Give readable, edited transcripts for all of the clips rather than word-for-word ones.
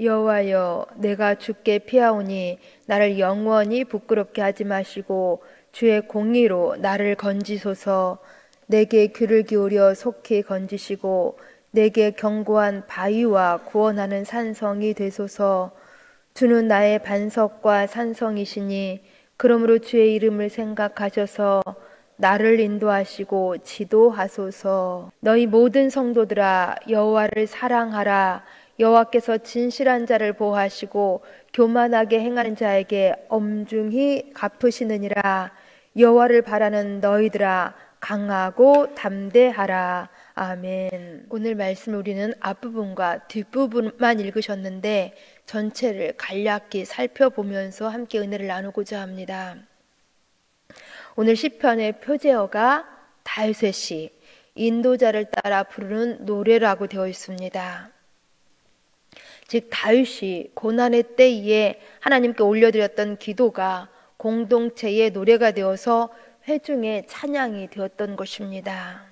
여호와여, 내가 주께 피하오니 나를 영원히 부끄럽게 하지 마시고 주의 공의로 나를 건지소서. 내게 귀를 기울여 속히 건지시고 내게 견고한 바위와 구원하는 산성이 되소서. 주는 나의 반석과 산성이시니 그러므로 주의 이름을 생각하셔서 나를 인도하시고 지도하소서. 너희 모든 성도들아, 여호와를 사랑하라. 여호와께서 진실한 자를 보호하시고 교만하게 행하는 자에게 엄중히 갚으시느니라. 여호와를 바라는 너희들아, 강하고 담대하라. 아멘. 오늘 말씀 우리는 앞부분과 뒷부분만 읽으셨는데 전체를 간략히 살펴보면서 함께 은혜를 나누고자 합니다. 오늘 시편의 표제어가 다윗의 시, 인도자를 따라 부르는 노래라고 되어 있습니다. 즉 다윗이 고난의 때에 하나님께 올려드렸던 기도가 공동체의 노래가 되어서 회중의 찬양이 되었던 것입니다.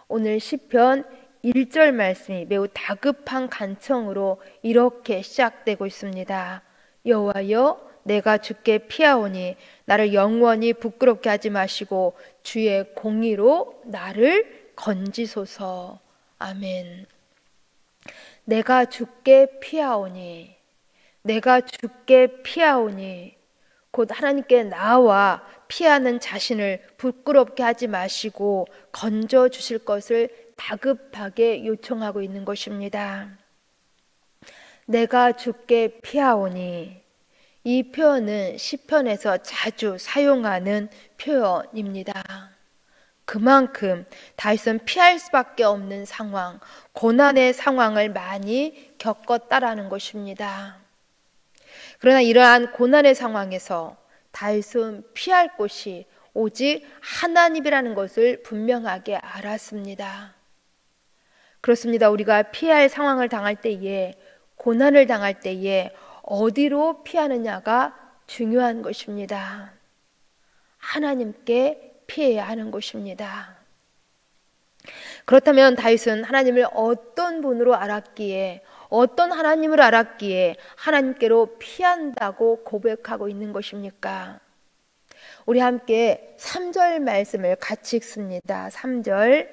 오늘 시편 1절 말씀이 매우 다급한 간청으로 이렇게 시작되고 있습니다. 여호와여, 내가 주께 피하오니 나를 영원히 부끄럽게 하지 마시고 주의 공의로 나를 건지소서. 아멘. 내가 주께 피하오니, 내가 주께 피하오니, 곧 하나님께 나와 피하는 자신을 부끄럽게 하지 마시고 건져 주실 것을 다급하게 요청하고 있는 것입니다. 내가 주께 피하오니, 이 표현은 시편에서 자주 사용하는 표현입니다. 그만큼 다윗은 피할 수밖에 없는 상황, 고난의 상황을 많이 겪었다라는 것입니다. 그러나 이러한 고난의 상황에서 다윗은 피할 곳이 오직 하나님이라는 것을 분명하게 알았습니다. 그렇습니다. 우리가 피할 상황을 당할 때에, 고난을 당할 때에 어디로 피하느냐가 중요한 것입니다. 하나님께 피해야 하는 것입니다. 그렇다면 다윗은 하나님을 어떤 분으로 알았기에, 어떤 하나님을 알았기에 하나님께로 피한다고 고백하고 있는 것입니까? 우리 함께 3절 말씀을 같이 읽습니다. 3절.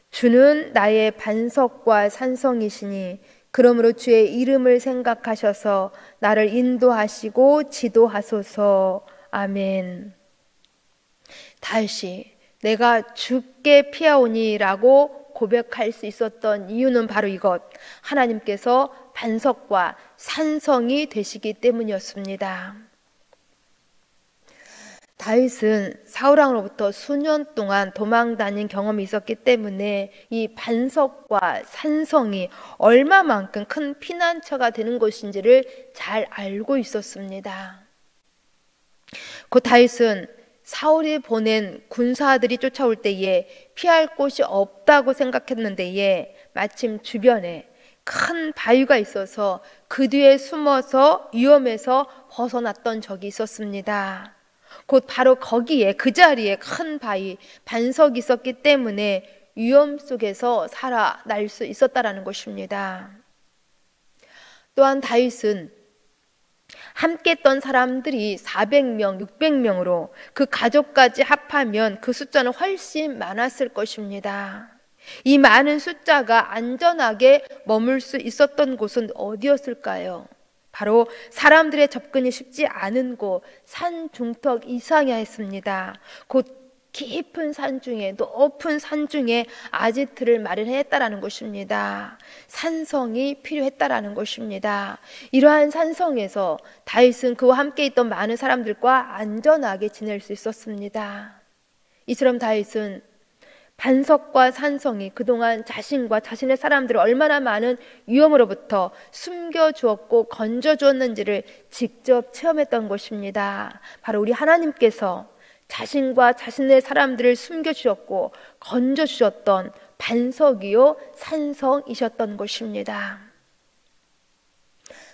주는 나의 반석과 산성이시니 그러므로 주의 이름을 생각하셔서 나를 인도하시고 지도하소서. 아멘. 다윗이 내가 주께 피하오니라고 고백할 수 있었던 이유는 바로 이것, 하나님께서 반석과 산성이 되시기 때문이었습니다. 다윗은 사울왕으로부터 수년 동안 도망 다닌 경험이 있었기 때문에 이 반석과 산성이 얼마만큼 큰 피난처가 되는 것인지를 잘 알고 있었습니다. 곧 다윗은 사울이 보낸 군사들이 쫓아올 때에 피할 곳이 없다고 생각했는데 마침 주변에 큰 바위가 있어서 그 뒤에 숨어서 위험에서 벗어났던 적이 있었습니다. 곧 바로 거기에, 그 자리에 큰 바위, 반석이 있었기 때문에 위험 속에서 살아날 수 있었다라는 것입니다. 또한 다윗은 함께 했던 사람들이 400명, 600명으로 그 가족까지 합하면 그 숫자는 훨씬 많았을 것입니다. 이 많은 숫자가 안전하게 머물 수 있었던 곳은 어디였을까요? 바로 사람들의 접근이 쉽지 않은 곳, 산 중턱 이상이었습니다. 곧 깊은 산 중에, 높은 산 중에 아지트를 마련했다라는 것입니다. 산성이 필요했다라는 것입니다. 이러한 산성에서 다윗은 그와 함께 있던 많은 사람들과 안전하게 지낼 수 있었습니다. 이처럼 다윗은 반석과 산성이 그동안 자신과 자신의 사람들을 얼마나 많은 위험으로부터 숨겨주었고 건져주었는지를 직접 체험했던 것입니다. 바로 우리 하나님께서 자신과 자신의 사람들을 숨겨주셨고 건져주셨던 반석이요 산성이셨던 것입니다.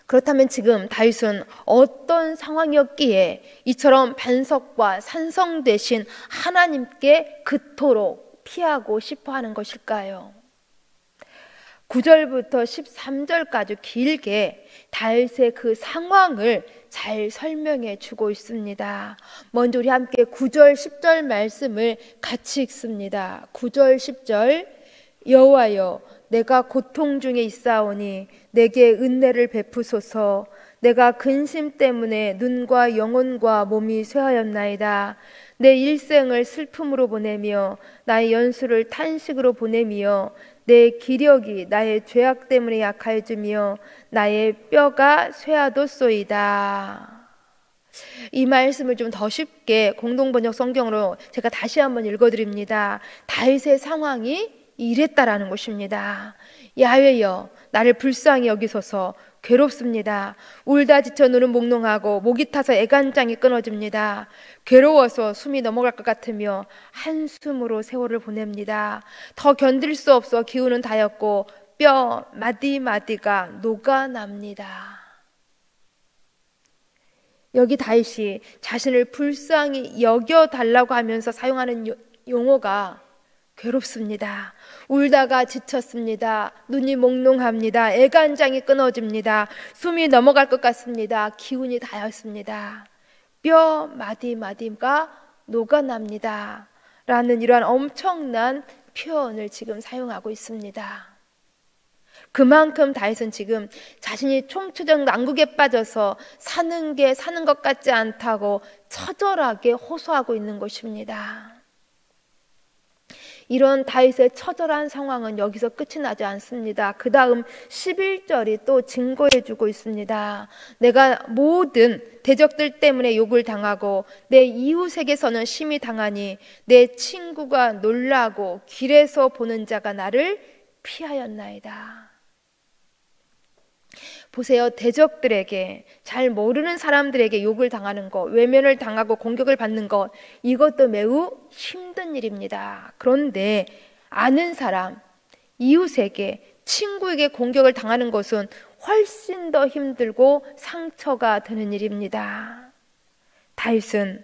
그렇다면 지금 다윗은 어떤 상황이었기에 이처럼 반석과 산성 되신 하나님께 그토록 피하고 싶어 하는 것일까요? 9절부터 13절까지 길게 다윗의 그 상황을 잘 설명해 주고 있습니다. 먼저 우리 함께 9절 10절 말씀을 같이 읽습니다. 9절 10절 여호와여 내가 고통 중에 있사오니 내게 은혜를 베푸소서. 내가 근심 때문에 눈과 영혼과 몸이 쇠하였나이다. 내 일생을 슬픔으로 보내며 나의 연수를 탄식으로 보내며 내 기력이 나의 죄악 때문에 약해지며 나의 뼈가 쇠하도소이다. 이 말씀을 좀 더 쉽게 공동번역 성경으로 제가 다시 한번 읽어드립니다. 다윗의 상황이 이랬다라는 것입니다. 야훼여 나를 불쌍히 여기소서. 괴롭습니다. 울다 지쳐 눈은 몽롱하고 목이 타서 애간장이 끊어집니다. 괴로워서 숨이 넘어갈 것 같으며 한숨으로 세월을 보냅니다. 더 견딜 수 없어 기운은 다였고 뼈 마디마디가 녹아납니다. 여기 다윗이 자신을 불쌍히 여겨달라고 하면서 사용하는 용어가 괴롭습니다. 울다가 지쳤습니다. 눈이 몽롱합니다. 애간장이 끊어집니다. 숨이 넘어갈 것 같습니다. 기운이 다였습니다. 뼈 마디마디가 녹아납니다. 라는 이러한 엄청난 표현을 지금 사용하고 있습니다. 그만큼 다윗은 지금 자신이 총체적 난국에 빠져서 사는 게 사는 것 같지 않다고 처절하게 호소하고 있는 것입니다. 이런 다윗의 처절한 상황은 여기서 끝이 나지 않습니다. 그 다음 11절이 또 증거해 주고 있습니다. 내가 모든 대적들 때문에 욕을 당하고 내 이웃에게서는 심히 당하니 내 친구가 놀라고 길에서 보는 자가 나를 피하였나이다. 보세요. 대적들에게, 잘 모르는 사람들에게 욕을 당하는 것, 외면을 당하고 공격을 받는 것, 이것도 매우 힘든 일입니다. 그런데 아는 사람, 이웃에게, 친구에게 공격을 당하는 것은 훨씬 더 힘들고 상처가 되는 일입니다. 다윗은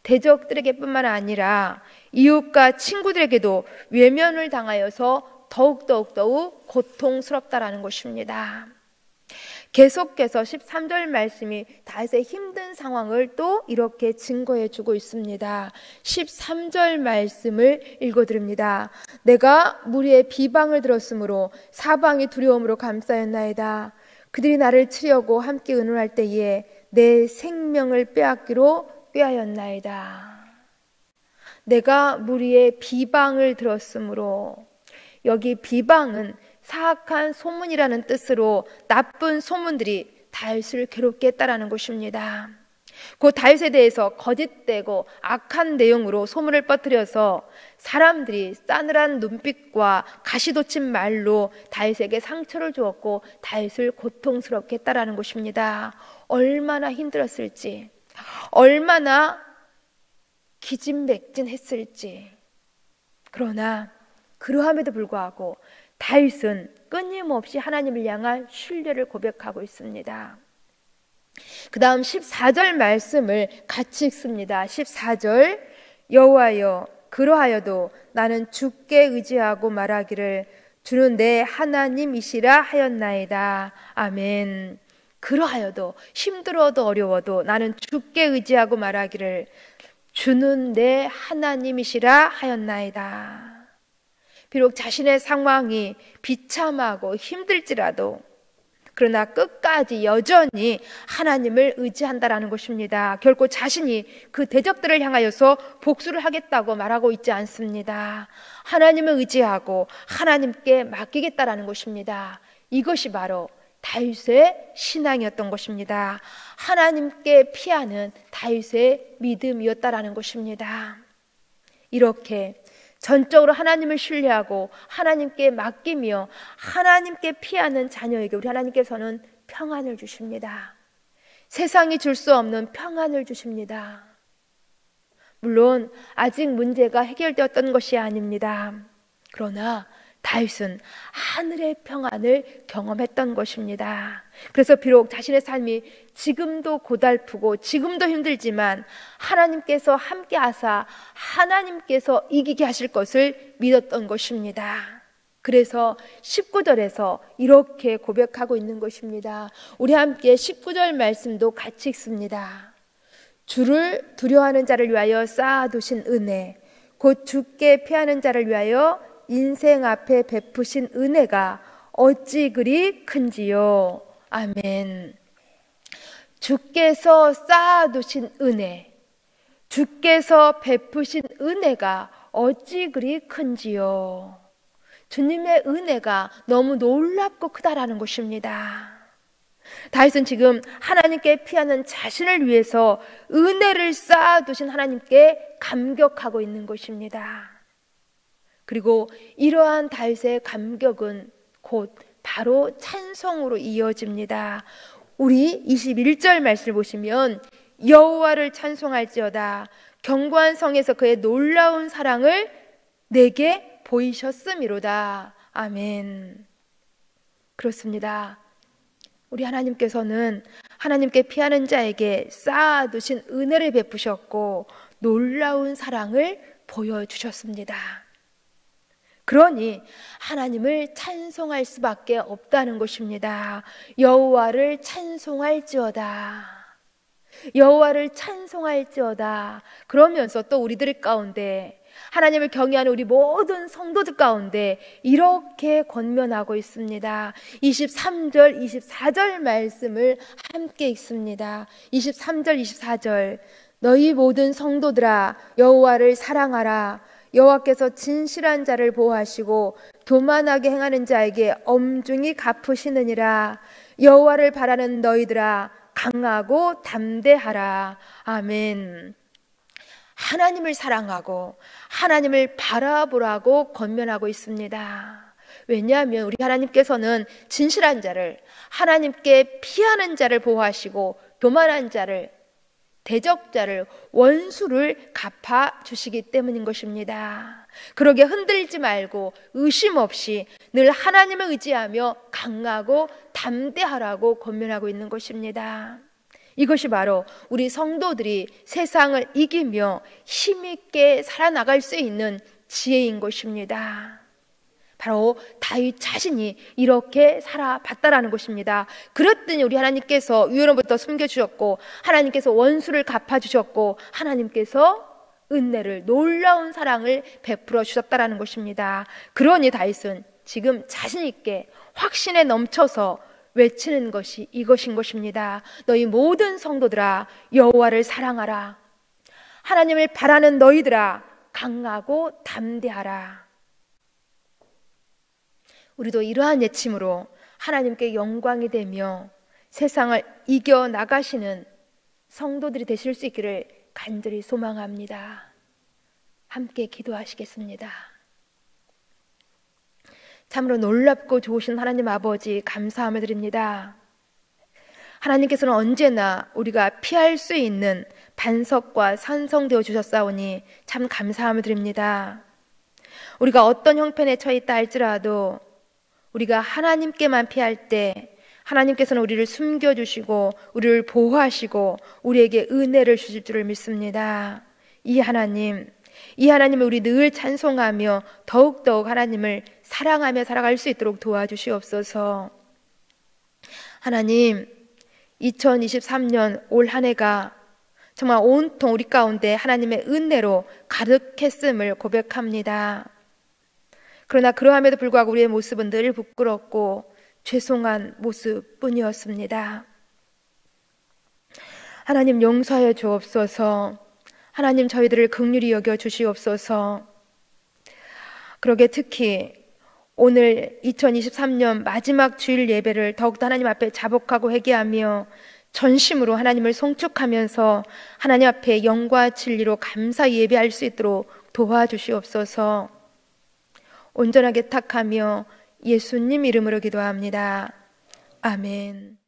대적들에게 뿐만 아니라 이웃과 친구들에게도 외면을 당하여서 더욱 고통스럽다라는 것입니다. 계속해서 13절 말씀이 다윗의 힘든 상황을 또 이렇게 증거해 주고 있습니다. 13절 말씀을 읽어드립니다. 내가 무리의 비방을 들었으므로 사방이 두려움으로 감싸였나이다. 그들이 나를 치려고 함께 의논할 때에 내 생명을 빼앗기로 꾀하였나이다. 내가 무리의 비방을 들었으므로, 여기 비방은 사악한 소문이라는 뜻으로 나쁜 소문들이 다윗을 괴롭게 했다라는 것입니다. 그 다윗에 대해서 거짓되고 악한 내용으로 소문을 퍼뜨려서 사람들이 싸늘한 눈빛과 가시돋친 말로 다윗에게 상처를 주었고 다윗을 고통스럽게 했다라는 것입니다. 얼마나 힘들었을지, 얼마나 기진맥진했을지. 그러나 그러함에도 불구하고 다윗은 끊임없이 하나님을 향한 신뢰를 고백하고 있습니다. 그 다음 14절 말씀을 같이 읽습니다. 14절 여호와여 그러하여도 나는 주께 의지하고 말하기를 주는 내 하나님이시라 하였나이다. 아멘. 그러하여도, 힘들어도 어려워도 나는 주께 의지하고 말하기를 주는 내 하나님이시라 하였나이다. 비록 자신의 상황이 비참하고 힘들지라도 그러나 끝까지 여전히 하나님을 의지한다라는 것입니다. 결코 자신이 그 대적들을 향하여서 복수를 하겠다고 말하고 있지 않습니다. 하나님을 의지하고 하나님께 맡기겠다라는 것입니다. 이것이 바로 다윗의 신앙이었던 것입니다. 하나님께 피하는 다윗의 믿음이었다라는 것입니다. 이렇게 전적으로 하나님을 신뢰하고 하나님께 맡기며 하나님께 피하는 자녀에게 우리 하나님께서는 평안을 주십니다. 세상이 줄 수 없는 평안을 주십니다. 물론 아직 문제가 해결되었던 것이 아닙니다. 그러나 다윗은 하늘의 평안을 경험했던 것입니다. 그래서 비록 자신의 삶이 지금도 고달프고 지금도 힘들지만 하나님께서 함께 하사 하나님께서 이기게 하실 것을 믿었던 것입니다. 그래서 19절에서 이렇게 고백하고 있는 것입니다. 우리 함께 19절 말씀도 같이 읽습니다. 주를 두려워하는 자를 위하여 쌓아두신 은혜, 곧 주께 피하는 자를 위하여 인생 앞에 베푸신 은혜가 어찌 그리 큰지요. 아멘. 주께서 쌓아두신 은혜, 주께서 베푸신 은혜가 어찌 그리 큰지요. 주님의 은혜가 너무 놀랍고 크다라는 것입니다. 다윗은 지금 하나님께 피하는 자신을 위해서 은혜를 쌓아두신 하나님께 감격하고 있는 것입니다. 그리고 이러한 다윗의 감격은 곧 바로 찬송으로 이어집니다. 우리 21절 말씀을 보시면 여호와를 찬송할지어다 견고한 성에서 그의 놀라운 사랑을 내게 보이셨음이로다. 아멘. 그렇습니다. 우리 하나님께서는 하나님께 피하는 자에게 쌓아두신 은혜를 베푸셨고 놀라운 사랑을 보여주셨습니다. 그러니 하나님을 찬송할 수밖에 없다는 것입니다. 여호와를 찬송할지어다. 여호와를 찬송할지어다. 그러면서 또 우리들 가운데 하나님을 경외하는 우리 모든 성도들 가운데 이렇게 권면하고 있습니다. 23절, 24절 말씀을 함께 읽습니다. 23절, 24절. 너희 모든 성도들아 여호와를 사랑하라. 여호와께서 진실한 자를 보호하시고 교만하게 행하는 자에게 엄중히 갚으시느니라. 여호와를 바라는 너희들아 강하고 담대하라. 아멘. 하나님을 사랑하고 하나님을 바라보라고 권면하고 있습니다. 왜냐하면 우리 하나님께서는 진실한 자를, 하나님께 피하는 자를 보호하시고 교만한 자를, 대적자를, 원수를 갚아주시기 때문인 것입니다. 그러게 흔들리지 말고 의심 없이 늘 하나님을 의지하며 강하고 담대하라고 권면하고 있는 것입니다. 이것이 바로 우리 성도들이 세상을 이기며 힘있게 살아나갈 수 있는 지혜인 것입니다. 바로 다윗 자신이 이렇게 살아봤다라는 것입니다. 그랬더니 우리 하나님께서 위로부터 숨겨주셨고 하나님께서 원수를 갚아주셨고 하나님께서 은혜를, 놀라운 사랑을 베풀어 주셨다라는 것입니다. 그러니 다윗은 지금 자신 있게 확신에 넘쳐서 외치는 것이 이것인 것입니다. 너희 모든 성도들아 여호와를 사랑하라. 하나님을 바라는 너희들아 강하고 담대하라. 우리도 이러한 외침으로 하나님께 영광이 되며 세상을 이겨나가시는 성도들이 되실 수 있기를 간절히 소망합니다. 함께 기도하시겠습니다. 참으로 놀랍고 좋으신 하나님 아버지 감사함을 드립니다. 하나님께서는 언제나 우리가 피할 수 있는 반석과 산성되어 주셨사오니 참 감사함을 드립니다. 우리가 어떤 형편에 처해 있다 할지라도 우리가 하나님께만 피할 때 하나님께서는 우리를 숨겨주시고 우리를 보호하시고 우리에게 은혜를 주실 줄을 믿습니다. 이 하나님을 우리 늘 찬송하며 더욱더욱 하나님을 사랑하며 살아갈 수 있도록 도와주시옵소서. 하나님, 2023년 올 한 해가 정말 온통 우리 가운데 하나님의 은혜로 가득했음을 고백합니다. 그러나 그러함에도 불구하고 우리의 모습은 늘 부끄럽고 죄송한 모습뿐이었습니다. 하나님 용서하여 주옵소서. 하나님 저희들을 긍휼히 여겨 주시옵소서. 그러게 특히 오늘 2023년 마지막 주일 예배를 더욱더 하나님 앞에 자복하고 회개하며 전심으로 하나님을 송축하면서 하나님 앞에 영과 진리로 감사히 예배할 수 있도록 도와주시옵소서. 온전하게 탁하며 예수님 이름으로 기도합니다. 아멘.